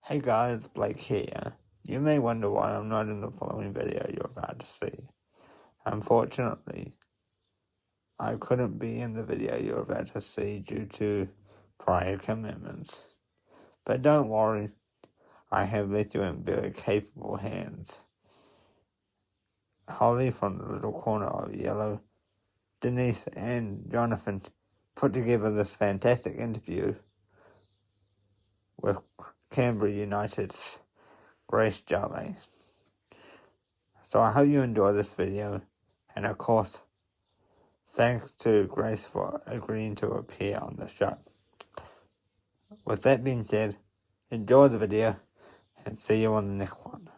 Hey guys, Blake here. You may wonder why I'm not in the following video you're about to see. Unfortunately, I couldn't be in the video you're about to see due to prior commitments. But don't worry, I have left you in very capable hands. Holly from the little corner of yellow, Denise and Jonathan put together this fantastic interview with Canberra United's Grace Jale. So I hope you enjoy this video, and of course, thanks to Grace for agreeing to appear on the show. With that being said, enjoy the video, and see you on the next one.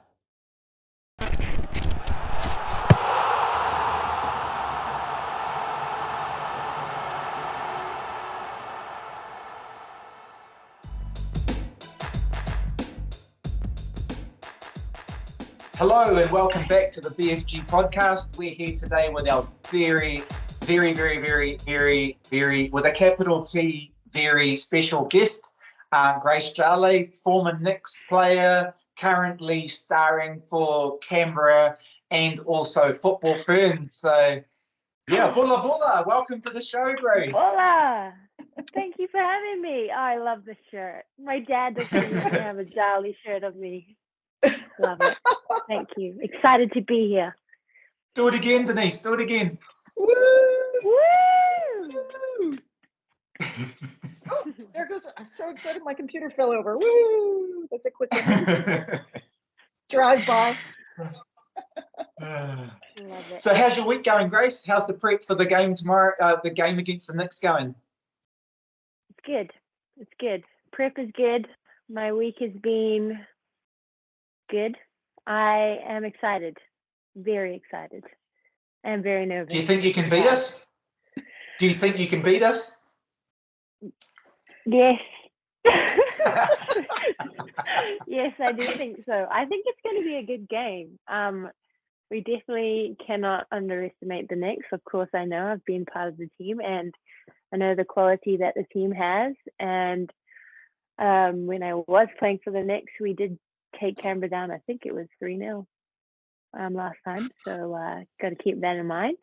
Hello and welcome back to the BFG podcast. We're here today with our very, with a capital T, very special guest, Grace Jale, former Knicks player, currently starring for Canberra and also Football Fern. So, yeah, bula, welcome to the show, Grace. Hola! Thank you for having me. Oh, I love this shirt. My dad doesn't even have a Jolly shirt of me. Love it. Thank you. Excited to be here. Do it again, Denise. Do it again. Woo! Woo! Oh, there goes. I'm so excited. My computer fell over. Woo! That's a quick one. Drive by. Love it. So how's your week going, Grace? How's the prep for the game tomorrow, the game against the Knicks going? It's good. It's good. Prep is good. My week has been good. I am excited. Very excited. I'm very nervous. Do you think you can beat us? Do you think you can beat us? Yes. Yes, I do think so. I think it's going to be a good game. We definitely cannot underestimate the Knicks. Of course, I know I've been part of the team and I know the quality that the team has. And when I was playing for the Knicks, we did take Canberra down. I think it was 3-0 last time. So got to keep that in mind.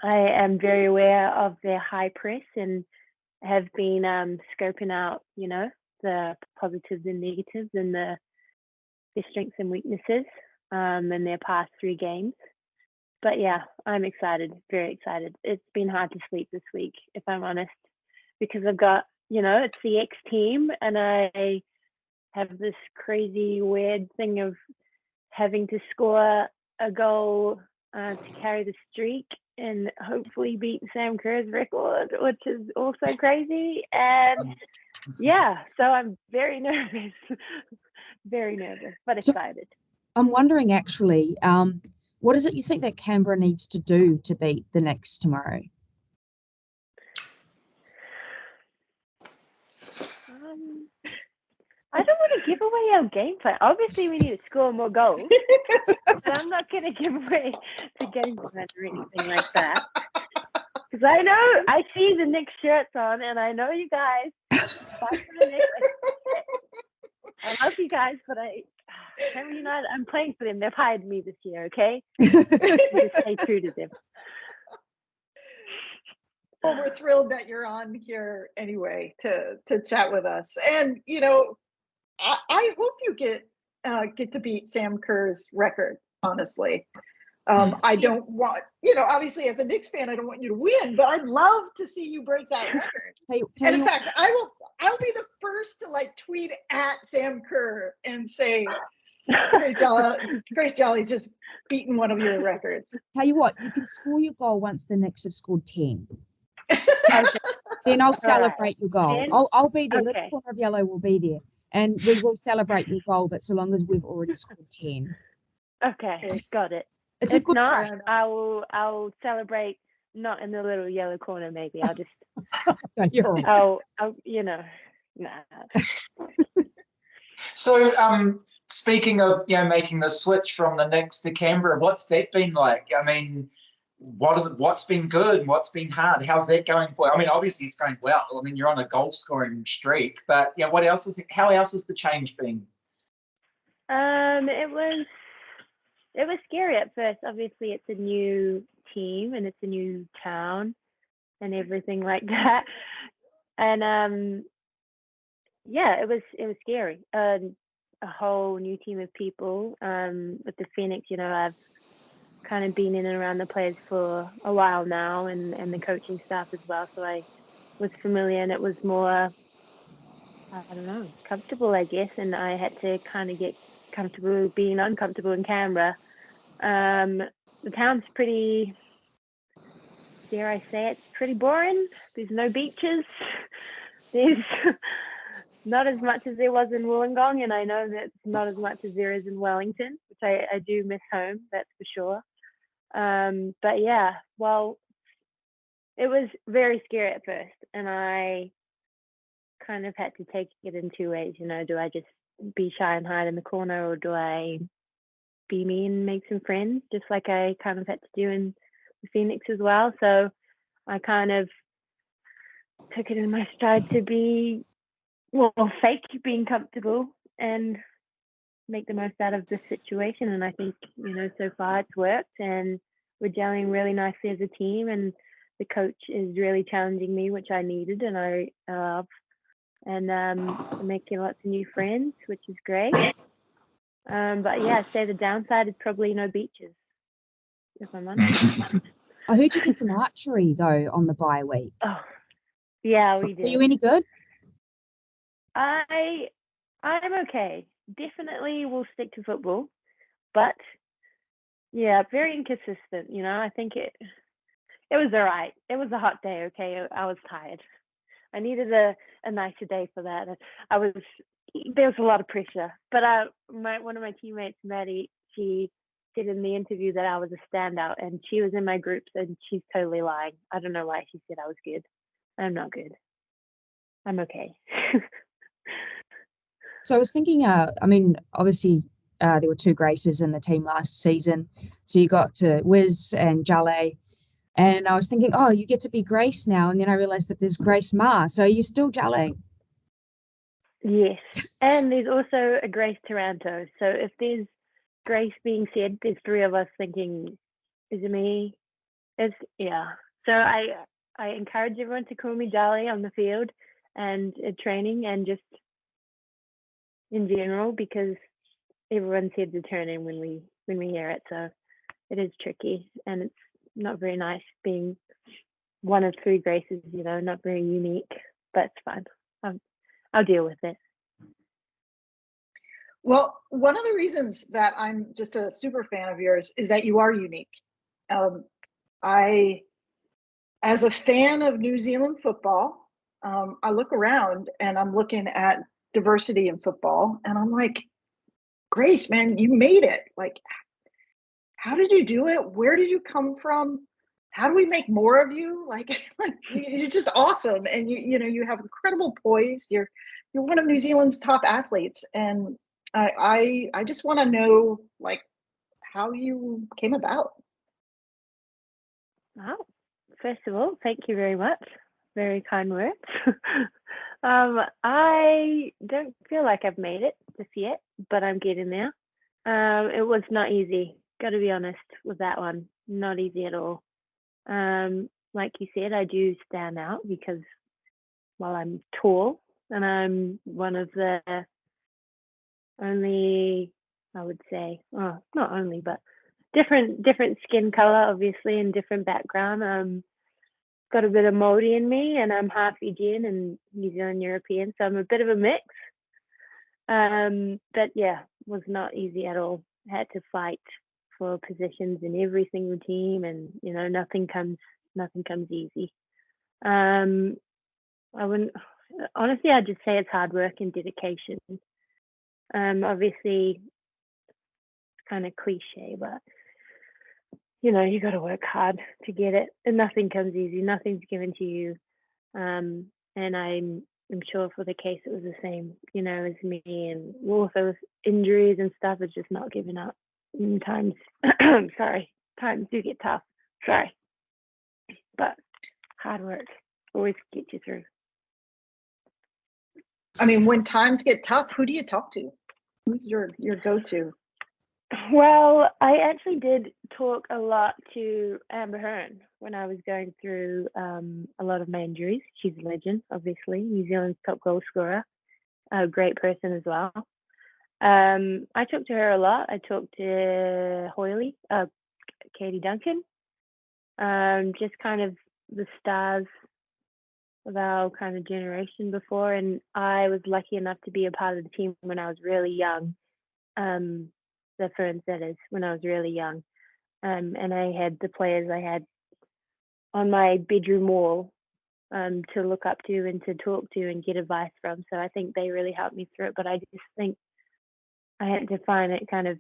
I am very aware of their high press and have been scoping out, the positives and negatives and their strengths and weaknesses in their past 3 games. But yeah, I'm excited, very excited. It's been hard to sleep this week, if I'm honest, because I've got, it's the X team and I have this crazy weird thing of having to score a goal to carry the streak and hopefully beat Sam Kerr's record, which is also crazy. And yeah, so I'm very nervous, but excited. I'm wondering actually, what is it you think that Canberra needs to do to beat the Knicks tomorrow? I don't want to give away our game plan. Obviously, we need to score more goals, but I'm not going to give away the game plan or anything like that. Because I know I see the Knicks shirts on, and I know you guys. Fight for the Knicks. I love you guys, but Canberra United, I'm playing for them. They've hired me this year, okay? Just stay true to them. Well, we're thrilled that you're on here anyway to chat with us. And I hope you get to beat Sam Kerr's record, honestly. I don't want, obviously as a Knicks fan, I don't want you to win, but I'd love to see you break that record. And in fact, I'll be the first to tweet at Sam Kerr and say, Grace Jolly's just beaten one of your records. Tell you what, you can score your goal once the Knicks have scored 10. Then I'll celebrate your goal. I'll be there. Little corner of yellow will be there. And we will celebrate your goal, but so long as we've already scored 10. Okay, got it. It's if a good not, try. I'll celebrate not in the little yellow corner. Maybe I'll just. You're right. I'll nah. So, speaking of making the switch from the Knicks to Canberra, what's that been like? I mean, what's been good and what's been hard? How's that going for you? I mean, obviously it's going well. I mean, you're on a goal scoring streak, but yeah, how else has the change been? It was scary at first. Obviously, it's a new team and it's a new town and everything like that. And yeah, it was scary. A whole new team of people. With the Phoenix, I've kind of been in and around the players for a while now, and the coaching staff as well. So I was familiar, and it was more, I don't know, comfortable, I guess. And I had to kind of get comfortable being uncomfortable in Canberra. The town's pretty, dare I say, it's pretty boring. There's no beaches. There's not as much as there was in Wollongong, and I know that's not as much as there is in Wellington, which I do miss home, that's for sure. But yeah, well, it was very scary at first, and I kind of had to take it in two ways. Do I just be shy and hide in the corner, or do I be me and make some friends, just like I kind of had to do in the Phoenix as well? So I kind of took it in my stride to be, fake being comfortable and make the most out of this situation. And I think, so far it's worked, and we're gelling really nicely as a team, and the coach is really challenging me, which I needed and I love. And I'm making lots of new friends, which is great. But yeah, I'd say the downside is probably no beaches, if I'm honest. I heard you did some archery though on the bye week. Oh, yeah, we did. Are you any good? I'm okay. Definitely will stick to football, but yeah, very inconsistent. I think it was all right. It was a hot day. Okay, I was tired. I needed a nicer day for that. There was a lot of pressure, but one of my teammates, Maddie, she said in the interview that I was a standout, and she was in my groups, and she's totally lying. I don't know why she said I was good. I'm not good. I'm okay. So I was thinking, obviously there were two Graces in the team last season. So you got to Wiz and Jale. And I was thinking, oh, you get to be Grace now. And then I realized that there's Grace Ma. So are you still Jale? Yes. And there's also a Grace Taranto. So if there's Grace being said, there's three of us thinking, is it me? Yeah. So I encourage everyone to call me Jale on the field and at training and just in general, because everyone's heads are turning when we hear it. So it is tricky, and it's not very nice being one of three Graces, not very unique, but it's fine. I'll deal with it. Well, one of the reasons that I'm just a super fan of yours is that you are unique. As a fan of New Zealand football, I look around and I'm looking at diversity in football, and I'm like, Grace, man, you made it. Like, how did you do it? Where did you come from? How do we make more of you? Like you're just awesome, and you have incredible poise. You're one of New Zealand's top athletes, and I just want to know, like, how you came about. Wow. First of all, thank you very much. Very kind words. I don't feel like I've made it just yet, but I'm getting there. It was not easy. Got to be honest with that one. Not easy at all. Like you said, I do stand out because, well, I'm tall, and I'm one of the only, I would say, not only, but different skin color, obviously, and different background. Got a bit of Māori in me, and I'm half Fijian and New Zealand European, so I'm a bit of a mix. But yeah, was not easy at all. Had to fight for positions in every single team, and nothing comes easy. I wouldn't, honestly, I'd just say it's hard work and dedication. Obviously it's kind of cliche, but you got to work hard to get it, and nothing comes easy. Nothing's given to you. And I'm sure for the case it was the same, as me, and also with injuries and stuff, it's just not giving up. And times do get tough. Sorry. but hard work always gets you through. I mean, when times get tough, who do you talk to? Who's your go-to? Well, I actually did talk a lot to Amber Hearn when I was going through a lot of my injuries. She's a legend, obviously, New Zealand's top goal scorer, a great person as well. I talked to her a lot. I talked to Hoyley, Katie Duncan, just kind of the stars of our kind of generation before. And I was lucky enough to be a part of the team when I was really young. The Ferns, that is, when I was really young. And I had the players I had on my bedroom wall to look up to and to talk to and get advice from. So I think they really helped me through it. But I just think I had to find it kind of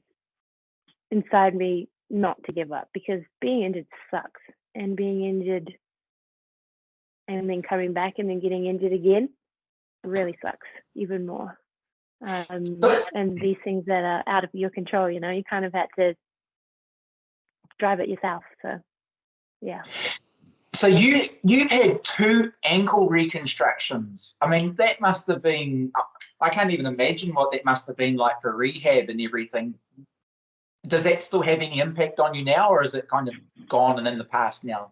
inside me not to give up, because being injured sucks. And being injured and then coming back and then getting injured again really sucks even more. And these things that are out of your control, you kind of had to drive it yourself. So, yeah. So you've had 2 ankle reconstructions. I mean, that must have been, I can't even imagine what that must have been like for rehab and everything. Does that still have any impact on you now, or is it kind of gone and in the past now?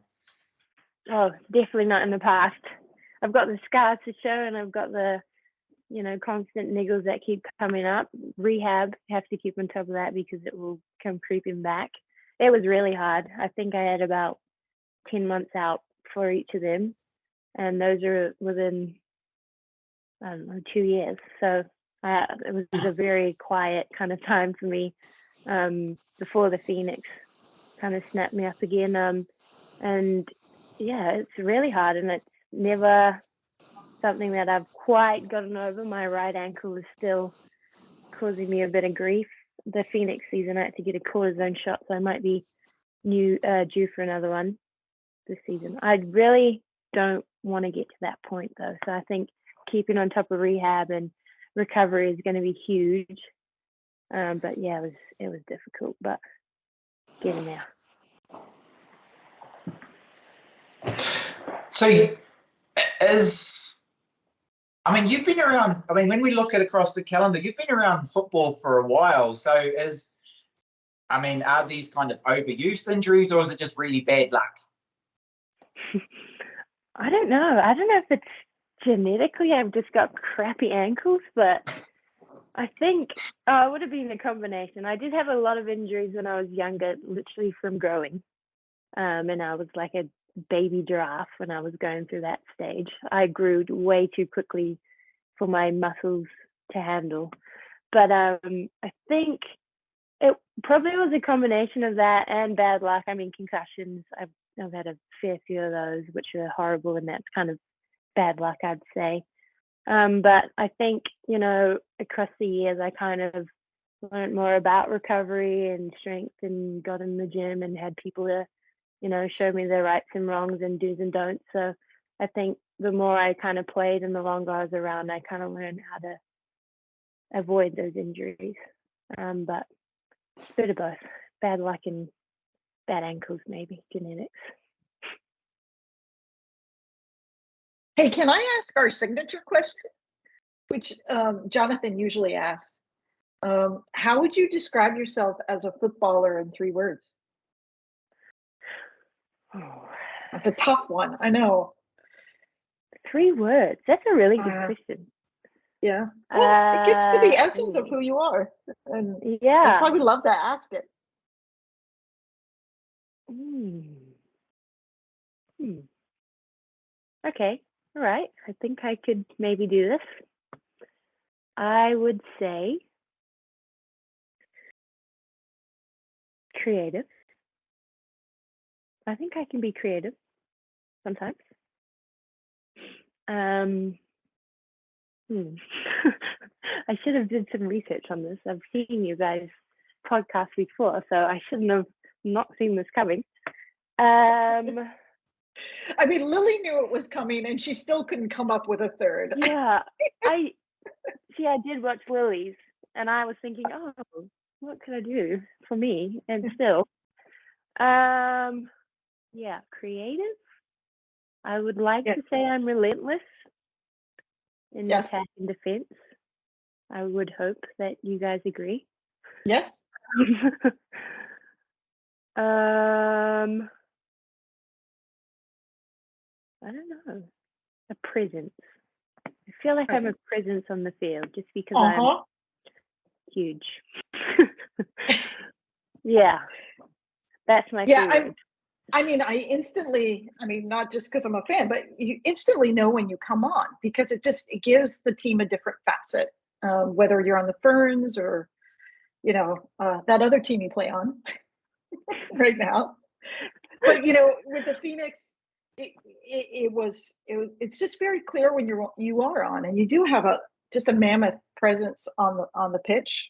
Oh, definitely not in the past. I've got the scars to show, and I've got the, constant niggles that keep coming up. Rehab, have to keep on top of that because it will come creeping back. It was really hard. I think I had about 10 months out for each of them, and those are within, 2 years. So it was a very quiet kind of time for me before the Phoenix kind of snapped me up again. And yeah, it's really hard, and it's never something that I've quite gotten over. My right ankle is still causing me a bit of grief. The Phoenix season, I had to get a cortisone shot, so I might be due for another one this season. I really don't want to get to that point, though. So I think keeping on top of rehab and recovery is going to be huge. But yeah, it was difficult, but getting there. So you've been around, when we look at across the calendar, you've been around football for a while. So are these kind of overuse injuries, or is it just really bad luck? I don't know. I don't know if it's genetically I've just got crappy ankles, but I think it would have been a combination. I did have a lot of injuries when I was younger, literally from growing. And I was like a baby giraffe when I was going through that stage. I grew way too quickly for my muscles to handle. But I think it probably was a combination of that and bad luck. Concussions. I've had a fair few of those, which are horrible, and that's kind of bad luck, I'd say. But I think, across the years, I kind of learned more about recovery and strength, and got in the gym and had people to, show me the rights and wrongs and do's and don'ts. So I think the more I kind of played and the longer I was around, I kind of learned how to avoid those injuries. But a bit of both, bad luck and bad ankles, maybe genetics. Hey, can I ask our signature question, which Jonathan usually asks? How would you describe yourself as a footballer in 3 words? Oh, that's a tough one. I know. 3 words. That's a really good question. Yeah. Well, it gets to the essence of who you are. And yeah. That's why we love to ask it. Okay. All right. I think I could maybe do this. I would say creative. I think I can be creative sometimes. I should have did some research on this. I've seen you guys podcast before, so I shouldn't have not seen this coming. Lily knew it was coming, and she still couldn't come up with a third. Yeah, I did watch Lily's, and I was thinking, oh, what could I do for me? And still, yeah, creative. I would like Yes. to say I'm relentless in Yes. attack and defense. I would hope that you guys agree. Yes. I don't know. A presence. I feel like I'm a presence on the field just because I'm huge. Yeah, that's my favorite. I mean, not just because I'm a fan, but you instantly know when you come on because it gives the team a different facet, whether you're on the Ferns or, that other team you play on right now. But, with the Phoenix, it's just very clear when you are on, and you do have just a mammoth presence on the pitch.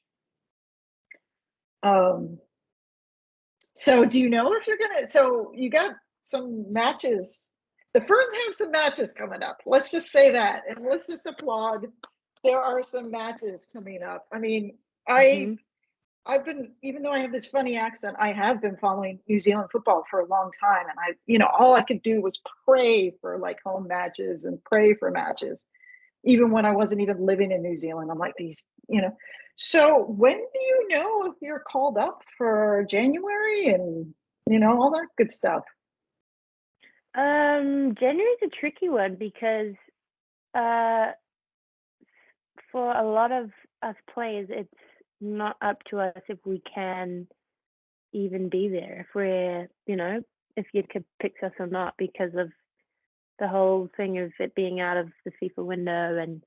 So do you know if you're so you got some matches, the Ferns have some matches coming up. Let's just say that, and let's just applaud. There are some matches coming up. I mean, I've been, even though I have this funny accent, I have been following New Zealand football for a long time. And all I could do was pray for like home matches and pray for matches, even when I wasn't even living in New Zealand. I'm like so when do you know if you're called up for January and, all that good stuff? January's a tricky one because for a lot of us players, it's not up to us if we can even be there, if we're, if you'd pick us or not, because of the whole thing of it being out of the FIFA window and,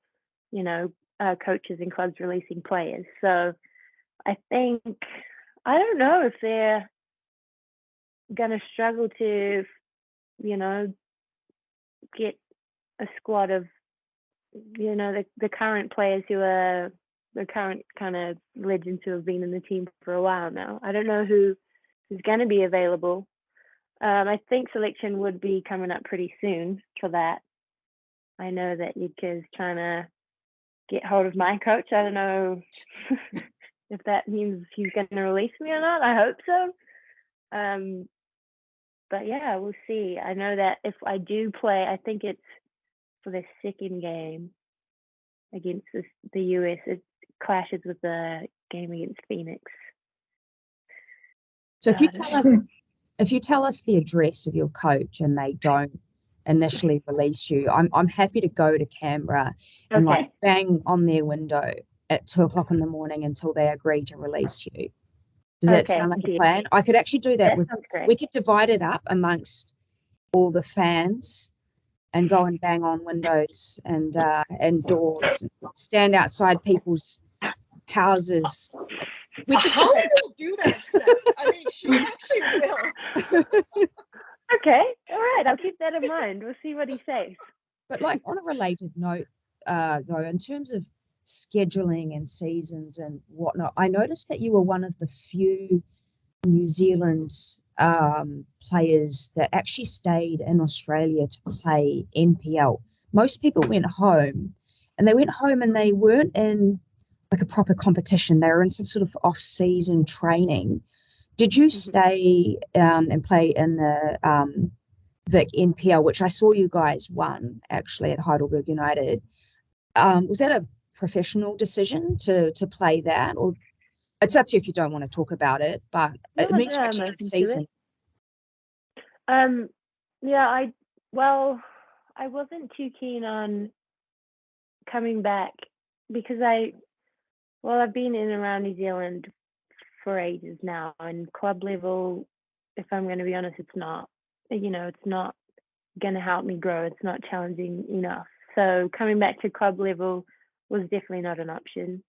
coaches and clubs releasing players. So I don't know if they're going to struggle to, get a squad of, the current players who are the current kind of legends who have been in the team for a while now. I don't know who's going to be available. I think selection would be coming up pretty soon for that. I know that Yidka's trying to get hold of my coach. I don't know if that means he's going to release me or not. I hope so. But yeah, we'll see. I know that if I do play, I think it's for the second game against the US. It clashes with the game against Phoenix. So if you tell us the address of your coach and they don't initially release you, I'm happy to go to Canberra and like bang on their window at 2:00 in the morning until they agree to release you. Does that sound like a plan? I could actually do that. We could divide it up amongst all the fans and go and bang on windows and doors, and stand outside people's houses. Holly will do that stuff. I mean, she actually will. Okay, all right. I'll keep that in mind. We'll see what he says. But like on a related note, though, in terms of scheduling and seasons and whatnot, I noticed that you were one of the few New Zealand players that actually stayed in Australia to play NPL. Most people went home, and they weren't in like a proper competition. They were in some sort of off-season training. Did you stay and play in the Vic NPL, which I saw you guys won actually at Heidelberg United? Was that a professional decision to play that, or it's up to you if you don't want to talk about it, but it means you're actually in season. Yeah, I wasn't too keen on coming back because I've been in and around New Zealand for ages now, and club level, if I'm going to be honest, it's not going to help me grow. It's not challenging enough. So coming back to club level was definitely not an option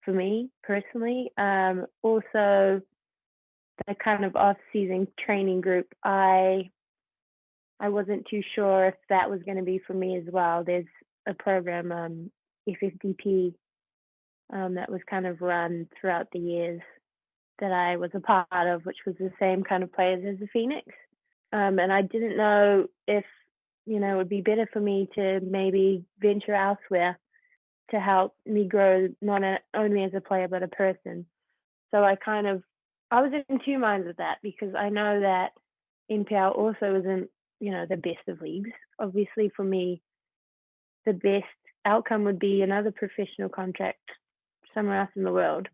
for me personally. Also, the kind of off-season training group, I wasn't too sure if that was going to be for me as well. There's a program, FFDP, that was kind of run throughout the years that I was a part of, which was the same kind of players as the Phoenix. And I didn't know if, it would be better for me to maybe venture elsewhere to help me grow not only as a player, but a person. So I was in two minds with that, because I know that NPL also isn't, the best of leagues, obviously for me, the best outcome would be another professional contract somewhere else in the world.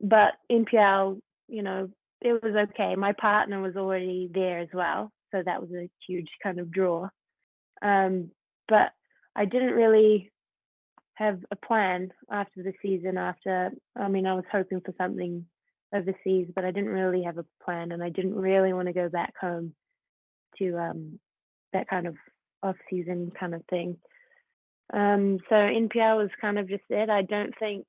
But NPL, you know, it was okay. My partner was already there as well, so that was a huge kind of draw. But I didn't really have a plan after the season. I was hoping for something overseas, but I didn't really have a plan, and I didn't really want to go back home to that kind of off-season kind of thing. So NPL was kind of just it. I don't think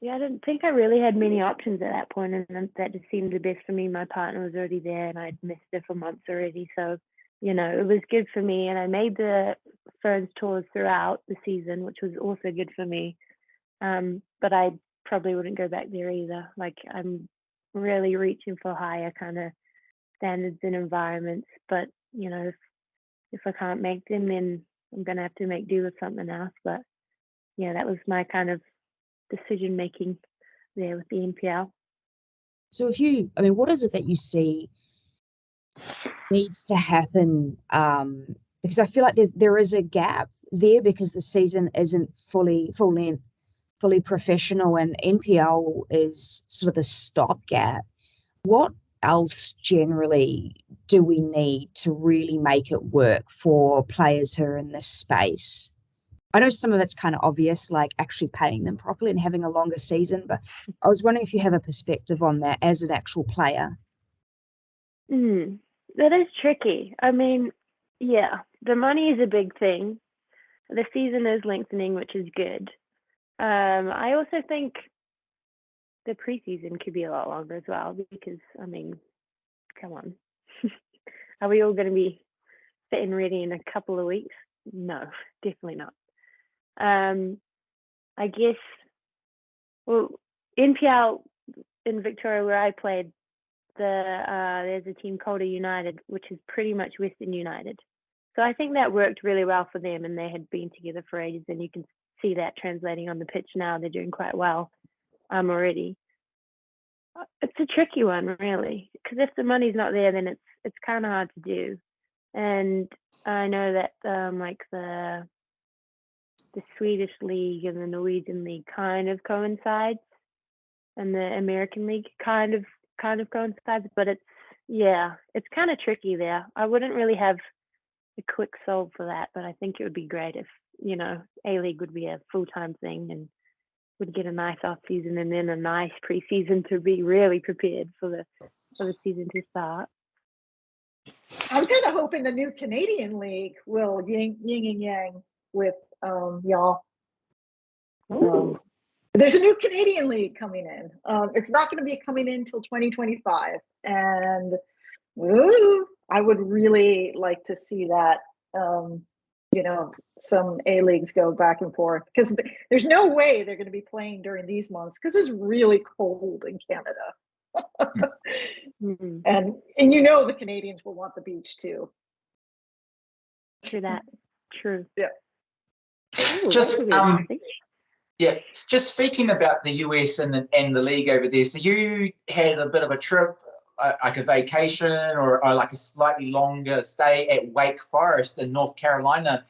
I really had many options at that point, and that just seemed the best for me. My partner was already there, and I'd missed her for months already, so you know, it was good for me. And I made the Ferns tours throughout the season, which was also good for me. But I probably wouldn't go back there either. Like, I'm really reaching for higher kind of standards and environments. But, you know, if I can't make them, then I'm going to have to make do with something else. But, yeah, that was my kind of decision making there with the NPL. So what is it that you see needs to happen? Because I feel like there is a gap there because the season isn't fully professional, and NPL is sort of the stopgap. What else generally do we need to really make it work for players who are in this space? I know some of it's kind of obvious, like actually paying them properly and having a longer season, but I was wondering if you have a perspective on that as an actual player. That is tricky. I mean, yeah, the money is a big thing. The season is lengthening, which is good. I also think the preseason could be a lot longer as well because, I mean, come on. Are we all going to be fit and ready in a couple of weeks? No, definitely not. I guess, well, NPL in Victoria where I played, there's a team called United, which is pretty much Western United. So I think that worked really well for them, and they had been together for ages, and you can see that translating on the pitch now. They're doing quite well already. It's a tricky one, really, because if the money's not there, then it's kind of hard to do. And I know that like the Swedish league and the Norwegian league kind of coincides, and the American league kind of coincides, but it's kind of tricky there. I wouldn't really have a quick solve for that, but I think it would be great if, you know, ALeague would be a full-time thing and would get a nice off season and then a nice preseason to be really prepared for the season to start. I'm kind of hoping the new Canadian league will yin and yang with y'all. There's a new Canadian league coming in. It's not going to be coming in until 2025, and I would really like to see that. You know, some A-leagues go back and forth because there's no way they're going to be playing during these months because it's really cold in Canada. And you know the Canadians will want the beach too. True that. True. Yeah. Ooh, just speaking about the US and the league over there. So you had a bit of a trip, like a vacation or like a slightly longer stay at Wake Forest in North Carolina.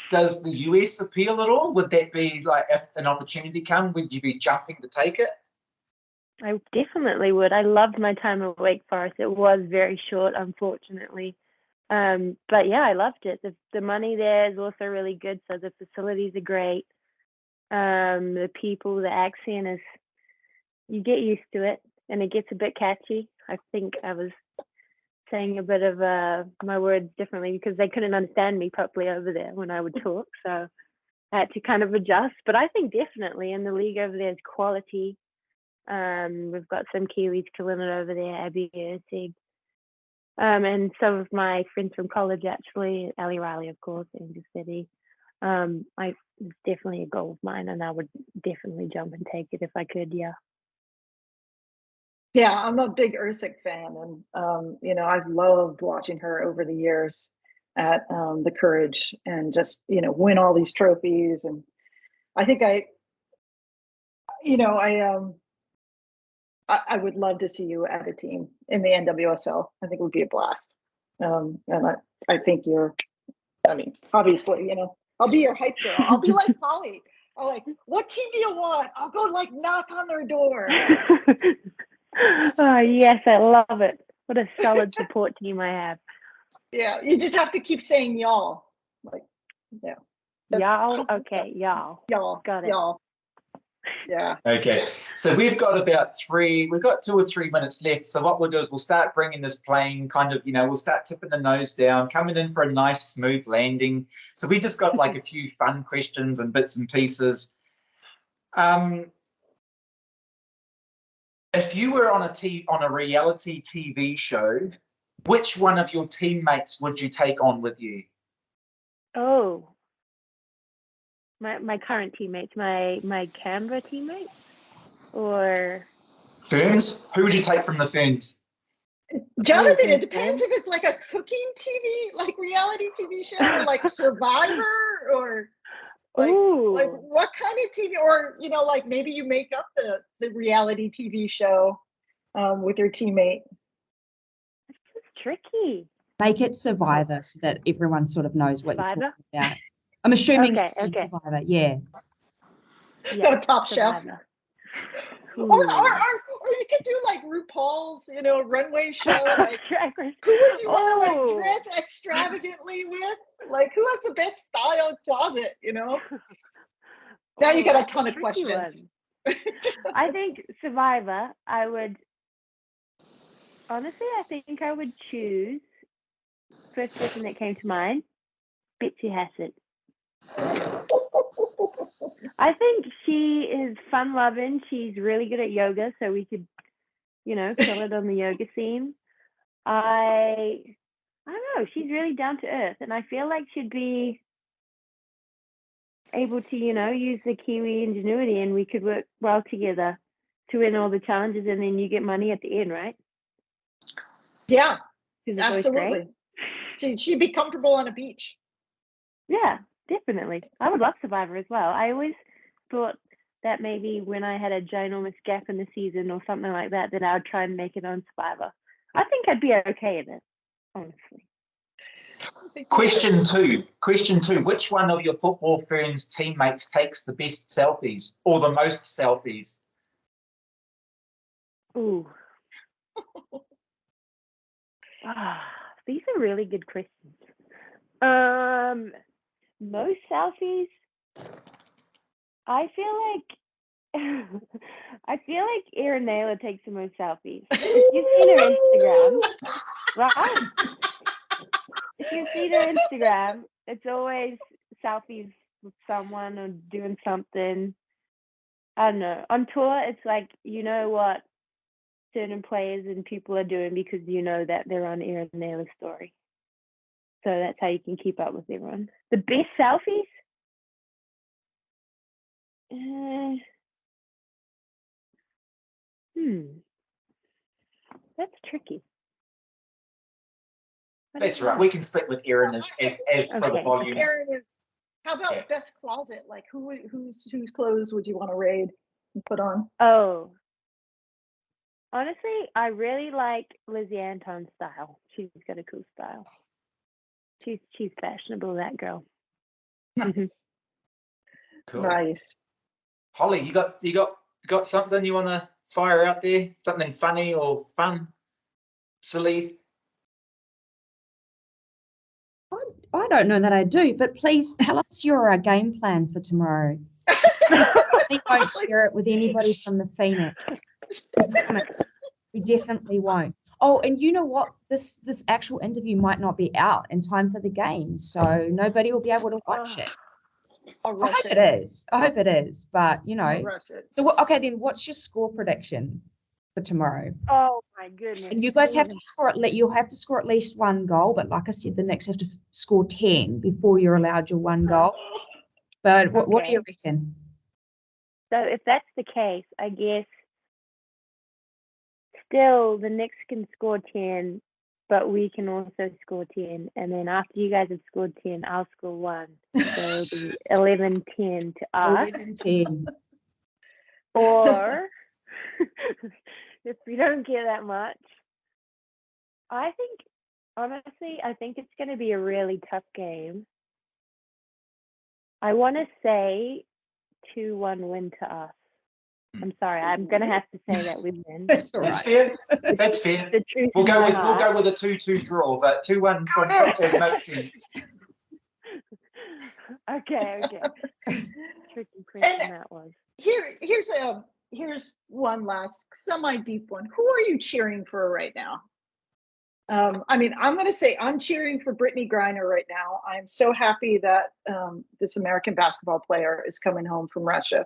Does the US appeal at all? Would that be like, if an opportunity come, would you be jumping to take it? I definitely would. I loved my time at Wake Forest. It was very short, unfortunately. But yeah, I loved it. The money there is also really good. So the facilities are great. The people, the accent is, you get used to it and it gets a bit catchy. I think I was saying a bit of my words differently because they couldn't understand me properly over there when I would talk. So I had to kind of adjust. But I think definitely, and the league over there is quality. We've got some Kiwis killing it over there, Abby Ertig. And some of my friends from college, actually, Ali Riley, of course, Angel City. It's definitely a goal of mine, and I would definitely jump and take it if I could. Yeah. Yeah, I'm a big Ersic fan, and you know, I've loved watching her over the years at the Courage, and just, you know, win all these trophies. And I think I would love to see you at a team in the NWSL. I think it would be a blast. And I think obviously, I'll be your hype girl. I'll be like Holly. I'll like, what team do you want? I'll go like knock on their door. Oh, yes, I love it. What a solid support team I have. Yeah, you just have to keep saying y'all. Like, yeah. Y'all? Okay, y'all. Y'all. Got it. Y'all. Yeah. Okay, so we've got 2 or 3 minutes left. So what we'll do is we'll start bringing this plane kind of, we'll start tipping the nose down, coming in for a nice smooth landing. So we just got like a few fun questions and bits and pieces. If you were on a reality TV show, which one of your teammates would you take on with you? Oh. My current teammates, my Canberra teammates, or Ferns? Who would you take from the Ferns? Jonathan, it depends if it's like a cooking TV, like reality TV show, or like Survivor, or like what kind of TV, or like maybe you make up the reality TV show with your teammate. This is tricky. Make it Survivor so that everyone sort of knows what Survivor? you're talking about. I'm assuming Okay, it's Survivor, yeah, Top Chef. Or you could do like RuPaul's, runway show. Like, who would you want to like dress extravagantly with? Like, who has the best style closet? Now you got a ton of questions. I think Survivor. I think I would choose first person that came to mind, Betsy Hassett. I think she is fun-loving. She's really good at yoga, so we could, kill it on the yoga scene. I don't know. She's really down to earth, and I feel like she'd be able to, use the Kiwi ingenuity, and we could work well together to win all the challenges, and then you get money at the end, right? Yeah, absolutely. She'd be comfortable on a beach. Yeah, definitely. I would love Survivor as well. I always thought that maybe when I had a ginormous gap in the season or something like that, I would try and make it on Survivor. I think I'd be okay in it, honestly. Question two. Which one of your Football Ferns teammates takes the best selfies or the most selfies? Ooh. These are really good questions. Most selfies? I feel like Erin Naylor takes the most selfies. If you've seen her Instagram, right? If you've seen her Instagram, it's always selfies with someone or doing something. I don't know. On tour, it's like, what certain players and people are doing because that they're on Erin Naylor's story. So that's how you can keep up with everyone. The best selfies? That's tricky. That's right. We can stick with Erin as for the volume. Erin is. How about best closet? Like whose clothes would you want to raid and put on? Oh, honestly, I really like Lizzie Anton's style. She's got a cool style. She's fashionable, that girl. Nice. Cool. Nice. Holly, you got something you want to fire out there? Something funny or fun, silly? I don't know that I do, but please tell us your game plan for tomorrow. We won't share it with anybody from the Phoenix. We definitely won't. Oh, and you know what? This actual interview might not be out in time for the game, so nobody will be able to watch it. I hope it is, but So okay, then what's your score prediction for tomorrow? Oh my goodness! And you guys have to score you'll have to score at least one goal, but like I said, the Knicks have to score 10 before you're allowed your one goal. But what do you reckon? So if that's the case, I guess still the Knicks can score 10, but we can also score 10. And then after you guys have scored 10, I'll score 1. So it'll be 11-10 to us. 11-10. Or if we don't get that much, I think Honestly, I think it's going to be a really tough game. I want to say 2-1 win to us. I'm sorry, I'm going to have to say that we win. That's all That's right. fair. That's fair. The truth We'll in my go heart. with a 2-2 draw, but 2-1 from makes sense. Okay. Tricky question that was. Here's one last semi-deep one. Who are you cheering for right now? I mean, I'm going to say I'm cheering for Brittany Griner right now. I'm so happy that this American basketball player is coming home from Russia.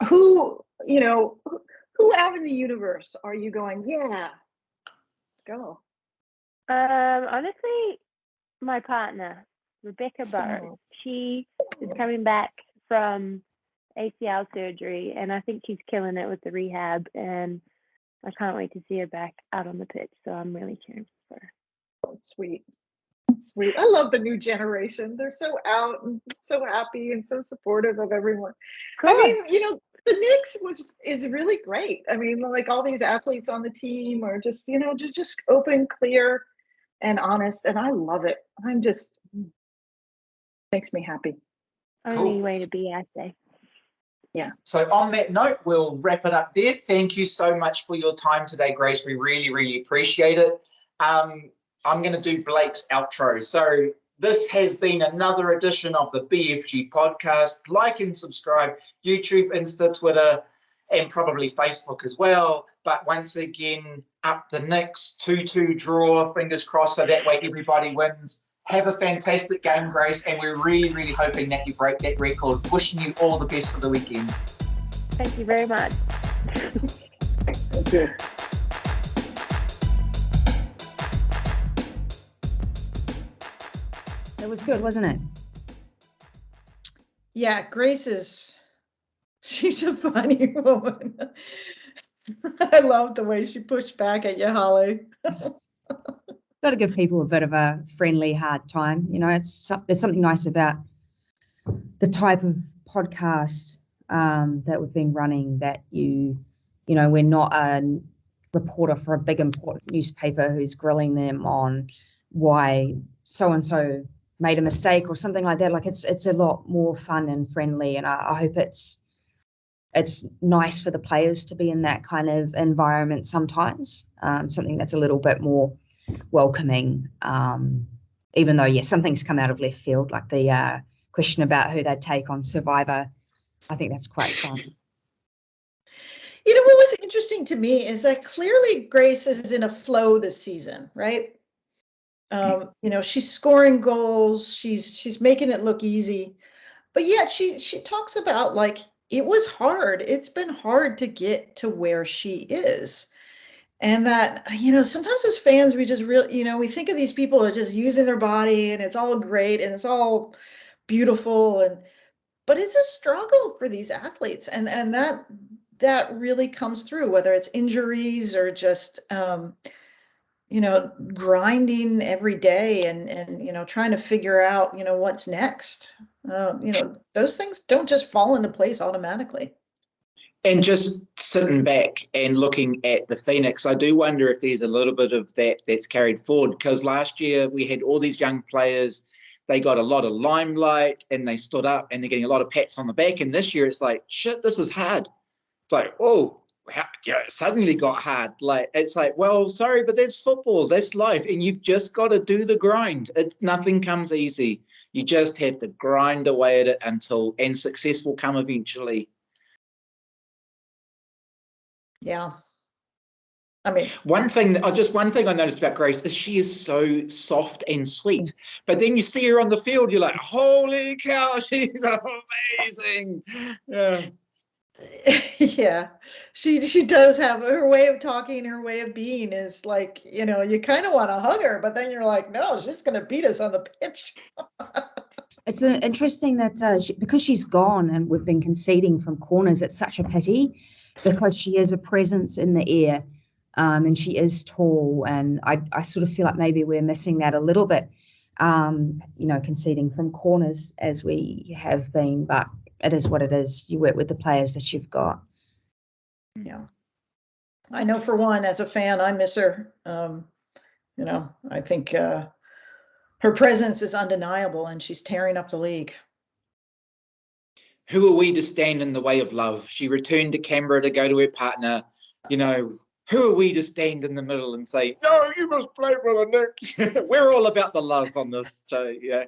Who out in the universe are you going, yeah, let's go? Honestly, my partner, Rebecca Burrows. She is coming back from ACL surgery, and I think she's killing it with the rehab, and I can't wait to see her back out on the pitch, so I'm really cheering for her. Oh, sweet. I love the new generation. They're so out and so happy and so supportive of everyone. Cool. I mean, the Knicks is really great. I mean, like all these athletes on the team are just, just open, clear, and honest, and I love it. Makes me happy. Only way to be, I say. Yeah. So on that note, we'll wrap it up there. Thank you so much for your time today, Grace. We really, really appreciate it. I'm going to do Blake's outro. So this has been another edition of the BFG podcast. Like and subscribe, YouTube, Insta, Twitter, and probably Facebook as well. But once again, up the Knicks, 2-2 draw, fingers crossed, so that way everybody wins. Have a fantastic game, Grace, and we're really, really hoping that you break that record. Wishing you all the best for the weekend. Thank you very much. Thank you. It was good, wasn't it? Yeah, she's a funny woman. I love the way she pushed back at you, Holly. Got to give people a bit of a friendly, hard time. There's something nice about the type of podcast that we've been running, that we're not a reporter for a big important newspaper who's grilling them on why so-and-so made a mistake or something like that. Like it's a lot more fun and friendly, and I hope it's nice for the players to be in that kind of environment sometimes, something that's a little bit more welcoming, even though some things come out of left field, like the question about who they'd take on Survivor. I think that's quite fun. What was interesting to me is that clearly Grace is in a flow this season, right? She's scoring goals, she's making it look easy, but yet she talks about, like, it was hard. It's been hard to get to where she is. And that, sometimes as fans, we just we think of these people are just using their body and it's all great and it's all beautiful, but it's a struggle for these athletes. And that really comes through, whether it's injuries or just, grinding every day and trying to figure out, what's next. Those things don't just fall into place automatically. And just sitting back and looking at the Phoenix, I do wonder if there's a little bit of that's carried forward, because last year we had all these young players, they got a lot of limelight and they stood up and they're getting a lot of pats on the back. And this year it's like, shit, this is hard. It's like, oh, it suddenly got hard. Like, it's like, well, sorry, but that's football, that's life, and you've just got to do the grind. Nothing comes easy. You just have to grind away at it and success will come eventually. Yeah. I mean, one thing I noticed about Grace is she is so soft and sweet, but then you see her on the field, you're like, holy cow, she's amazing. Yeah. Yeah, she does have her way of talking, her way of being is like, you kind of want to hug her, but then you're like, no, she's going to beat us on the pitch. It's interesting that because she's gone and we've been conceding from corners, it's such a pity, because she is a presence in the air, and she is tall, and I sort of feel like maybe we're missing that a little bit, conceding from corners as we have been, but it is what it is. You work with the players that you've got. Yeah. I know, for one, as a fan, I miss her. You know, I think her presence is undeniable, and she's tearing up the league. Who are we to stand in the way of love? She returned to Canberra to go to her partner. You know, who are we to stand in the middle and say, no, you must play for the Knicks? We're all about the love on this show, yeah.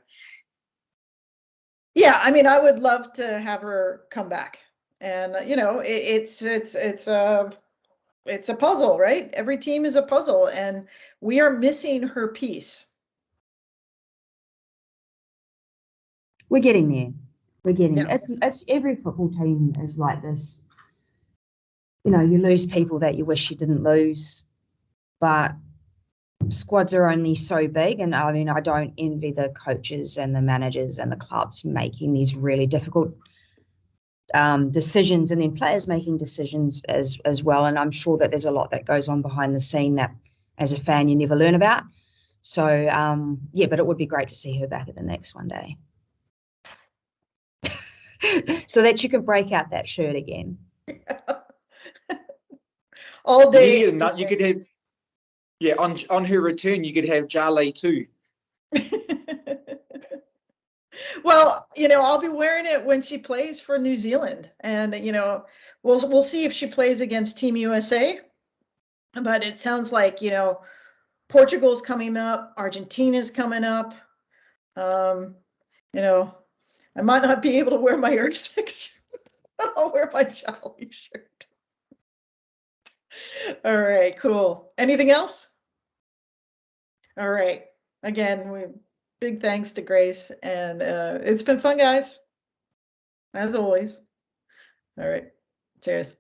Yeah, I mean, I would love to have her come back. And you know, it's a puzzle, right? Every team is a puzzle, and we are missing her piece. We're getting there. We're getting Yeah. It's every football team is like this. You know, you lose people that you wish you didn't lose, but squads are only so big. And I mean, I don't envy the coaches and the managers and the clubs making these really difficult decisions, and then players making decisions as well. And I'm sure that there's a lot that goes on behind the scene that as a fan you never learn about. So yeah, but it would be great to see her back at the Knicks one day. So that you can break out that shirt again. All day. You could have, yeah, on her return, you could have Jale too. Well, you know, I'll be wearing it when she plays for New Zealand, and you know, we'll see if she plays against Team USA. But it sounds like, you know, Portugal's coming up, Argentina's coming up. You know, I might not be able to wear my Earth shirt, but I'll wear my Jolly shirt. All right, cool. Anything else? All right. Again, big thanks to Grace, and it's been fun, guys, as always. All right. Cheers.